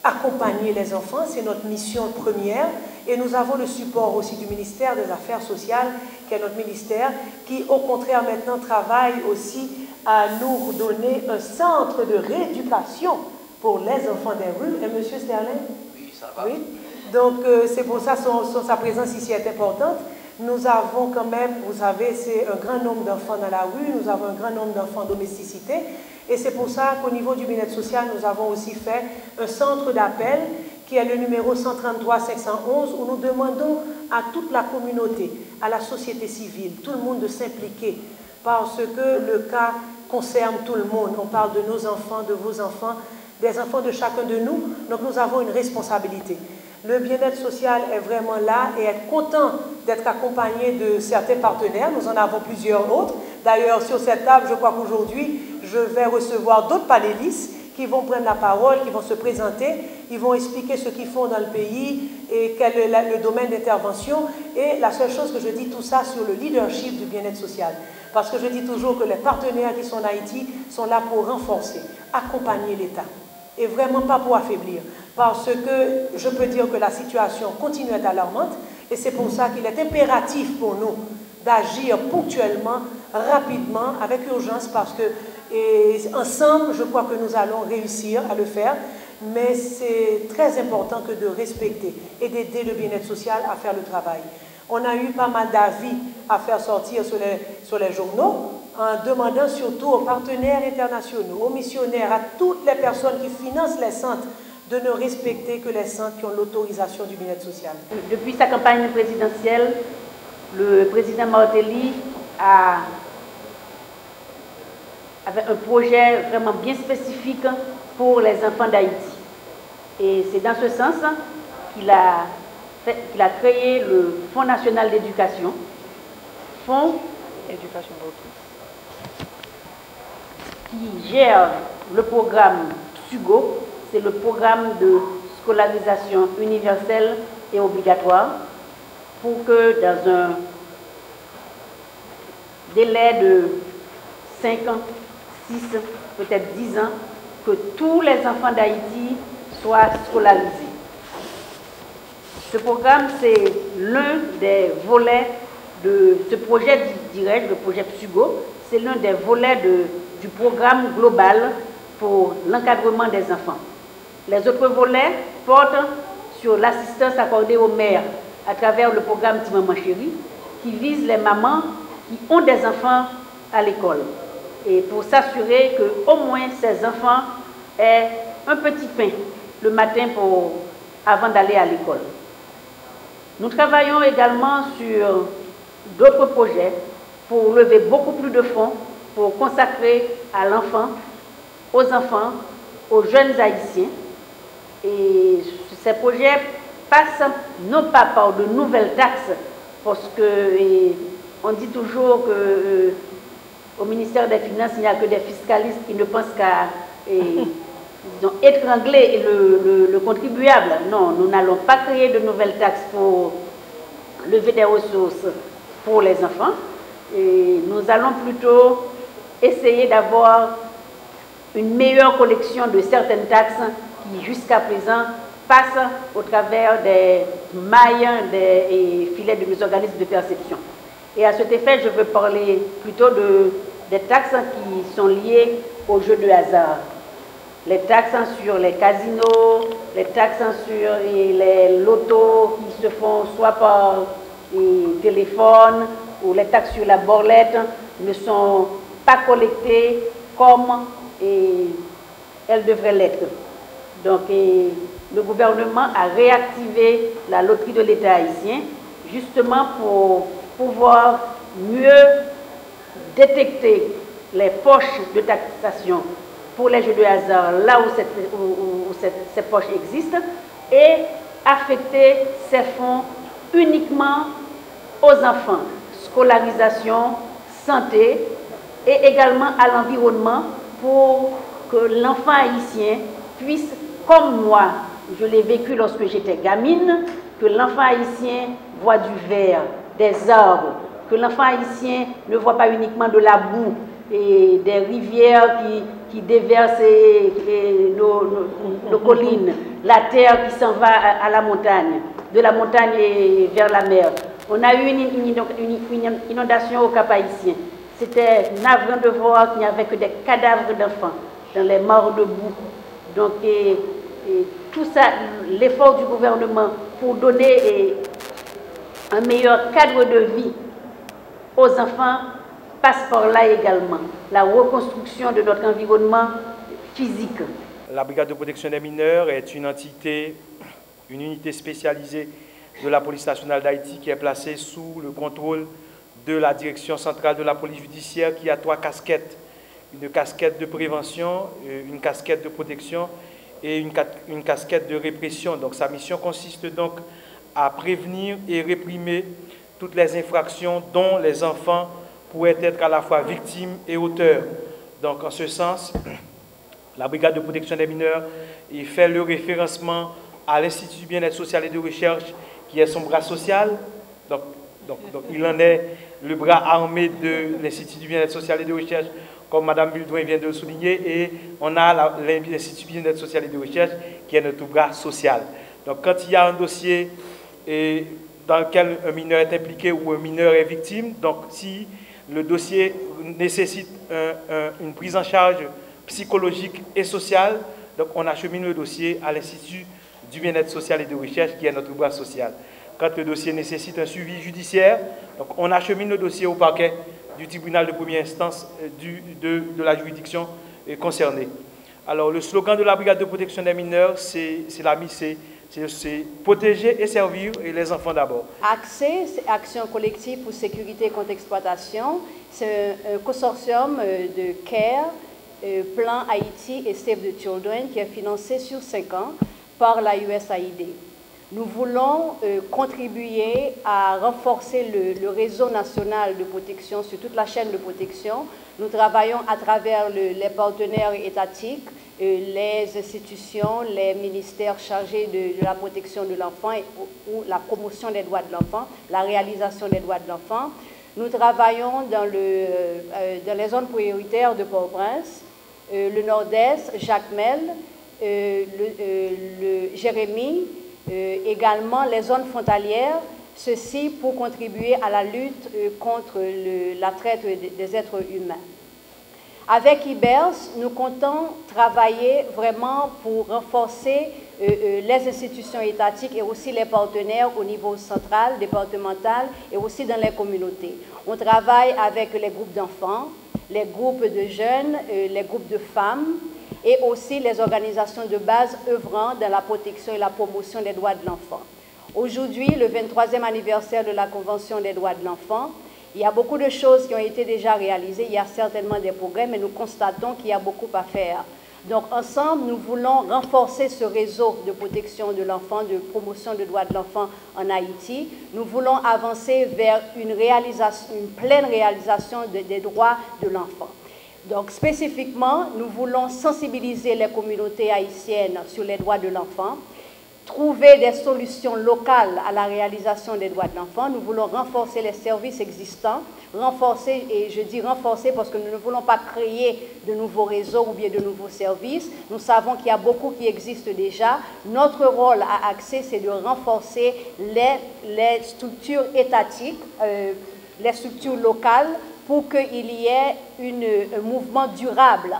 accompagner les enfants, c'est notre mission première. Et nous avons le support aussi du ministère des Affaires sociales, qui est notre ministère, qui au contraire maintenant travaille aussi à nous donner un centre de rééducation pour les enfants des rues. Et monsieur Sterling? Oui, ça va. Oui. Donc c'est pour ça que sa présence ici est importante. Nous avons quand même, vous savez, c'est un grand nombre d'enfants dans la rue, nous avons un grand nombre d'enfants en domesticité. Et c'est pour ça qu'au niveau du bien-être social, nous avons aussi fait un centre d'appel qui est le numéro 133 511 où nous demandons à toute la communauté, à la société civile, tout le monde de s'impliquer parce que le cas concerne tout le monde. On parle de nos enfants, de vos enfants, des enfants de chacun de nous. Donc nous avons une responsabilité. Le bien-être social est vraiment là et est content d'être accompagné de certains partenaires. Nous en avons plusieurs autres. D'ailleurs, sur cette table, je crois qu'aujourd'hui, je vais recevoir d'autres panélistes qui vont prendre la parole, qui vont se présenter, ils vont expliquer ce qu'ils font dans le pays et quel est le domaine d'intervention. Et la seule chose que je dis, tout ça sur le leadership du bien-être social. Parce que je dis toujours que les partenaires qui sont en Haïti sont là pour renforcer, accompagner l'État. Et vraiment pas pour affaiblir. Parce que je peux dire que la situation continue à être alarmante et c'est pour ça qu'il est impératif pour nous d'agir ponctuellement, rapidement, avec urgence parce que ensemble, je crois que nous allons réussir à le faire, mais c'est très important que de respecter et d'aider le bien-être social à faire le travail. On a eu pas mal d'avis à faire sortir sur les journaux en demandant surtout aux partenaires internationaux, aux missionnaires, à toutes les personnes qui financent les centres de ne respecter que les centres qui ont l'autorisation du bien-être social. Depuis sa campagne présidentielle, le président Martelly avait un projet vraiment bien spécifique pour les enfants d'Haïti. Et c'est dans ce sens qu'il a créé le Fonds national d'éducation, Fonds éducation pour tous, qui gère le programme SUGO, c'est le programme de scolarisation universelle et obligatoire, pour que dans un délai de 5 ans, 6, peut-être 10 ans, que tous les enfants d'Haïti soient scolarisés. Ce programme, c'est l'un des volets de ce projet direct, le projet PSUGO, c'est l'un des volets du programme global pour l'encadrement des enfants. Les autres volets portent sur l'assistance accordée aux mères à travers le programme Petit Maman Chérie, qui vise les mamans qui ont des enfants à l'école. Et pour s'assurer qu'au moins ces enfants aient un petit pain le matin avant d'aller à l'école. Nous travaillons également sur d'autres projets pour lever beaucoup plus de fonds pour consacrer à l'enfant, aux enfants, aux jeunes haïtiens. Et ces projets passent non pas par de nouvelles taxes, parce qu'on dit toujours qu'au ministère des Finances, il n'y a que des fiscalistes qui ne pensent qu'à étrangler le contribuable. Non, nous n'allons pas créer de nouvelles taxes pour lever des ressources pour les enfants. Et nous allons plutôt essayer d'avoir une meilleure collection de certaines taxes qui, jusqu'à présent, passent au travers des mailles et filets de nos organismes de perception. Et à cet effet, je veux parler plutôt des taxes qui sont liées aux jeux de hasard. Les taxes sur les casinos, les taxes sur les lotos qui se font soit par téléphone ou les taxes sur la borlette ne sont pas collectées comme elles devraient l'être. Donc le gouvernement a réactivé la loterie de l'État haïtien justement pour pouvoir mieux détecter les poches de taxation pour les jeux de hasard là où ces poches existent et affecter ces fonds uniquement aux enfants, scolarisation, santé et également à l'environnement pour que l'enfant haïtien puisse, comme moi, je l'ai vécu lorsque j'étais gamine, que l'enfant haïtien voit du vert, des arbres, que l'enfant haïtien ne voit pas uniquement de la boue, et des rivières qui déversent nos collines, la terre qui s'en va à la montagne, de la montagne vers la mer. On a eu une inondation au Cap-Haïtien. C'était navrant de voir qu'il n'y avait que des cadavres d'enfants dans les mares de boue. Donc, tout ça, l'effort du gouvernement pour donner un meilleur cadre de vie aux enfants passe par là également, la reconstruction de notre environnement physique. La Brigade de protection des mineurs est une unité spécialisée de la police nationale d'Haïti qui est placée sous le contrôle de la direction centrale de la police judiciaire qui a 3 casquettes. Une casquette de prévention, une casquette de protection et une casquette de répression. Donc sa mission consiste donc à prévenir et réprimer toutes les infractions dont les enfants pourraient être à la fois victimes et auteurs. Donc en ce sens, la Brigade de protection des mineurs fait le référencement à l'Institut du bien-être social et de recherche qui est son bras social. Donc il en est le bras armé de l'Institut du bien-être social et de recherche, comme Mme Buldoin vient de le souligner, et on a l'Institut du bien-être social et de recherche qui est notre bras social. Donc quand il y a un dossier dans lequel un mineur est impliqué ou un mineur est victime, donc si le dossier nécessite une prise en charge psychologique et sociale, donc on achemine le dossier à l'Institut du bien-être social et de recherche qui est notre bras social. Quand le dossier nécessite un suivi judiciaire, donc on achemine le dossier au parquet du tribunal de première instance de la juridiction concernée. Alors le slogan de la Brigade de protection des mineurs, c'est protéger et servir les enfants d'abord. Accès, Action collective pour sécurité contre exploitation, c'est un consortium de CARE, Plan Haïti et Save the Children qui est financé sur 5 ans par la USAID. Nous voulons contribuer à renforcer le réseau national de protection sur toute la chaîne de protection. Nous travaillons à travers les partenaires étatiques, les institutions, les ministères chargés de la protection de l'enfant ou la promotion des droits de l'enfant, la réalisation des droits de l'enfant. Nous travaillons dans les zones prioritaires de Port-au-Prince, le Nord-Est, Jacmel, le Jérémie, également les zones frontalières, ceci pour contribuer à la lutte contre la traite des êtres humains. Avec IBERS, nous comptons travailler vraiment pour renforcer les institutions étatiques et aussi les partenaires au niveau central, départemental et aussi dans les communautés. On travaille avec les groupes d'enfants, les groupes de jeunes, les groupes de femmes et aussi les organisations de base œuvrant dans la protection et la promotion des droits de l'enfant. Aujourd'hui, le 23e anniversaire de la Convention des droits de l'enfant, il y a beaucoup de choses qui ont été déjà réalisées, il y a certainement des progrès, mais nous constatons qu'il y a beaucoup à faire. Donc ensemble, nous voulons renforcer ce réseau de protection de l'enfant, de promotion des droits de l'enfant en Haïti. Nous voulons avancer vers une pleine réalisation des droits de l'enfant. Donc spécifiquement, nous voulons sensibiliser les communautés haïtiennes sur les droits de l'enfant, trouver des solutions locales à la réalisation des droits de l'enfant. Nous voulons renforcer les services existants, renforcer, et je dis renforcer parce que nous ne voulons pas créer de nouveaux réseaux ou bien de nouveaux services. Nous savons qu'il y a beaucoup qui existent déjà. Notre rôle à Accès, c'est de renforcer les structures étatiques, les structures locales, pour qu'il y ait un mouvement durable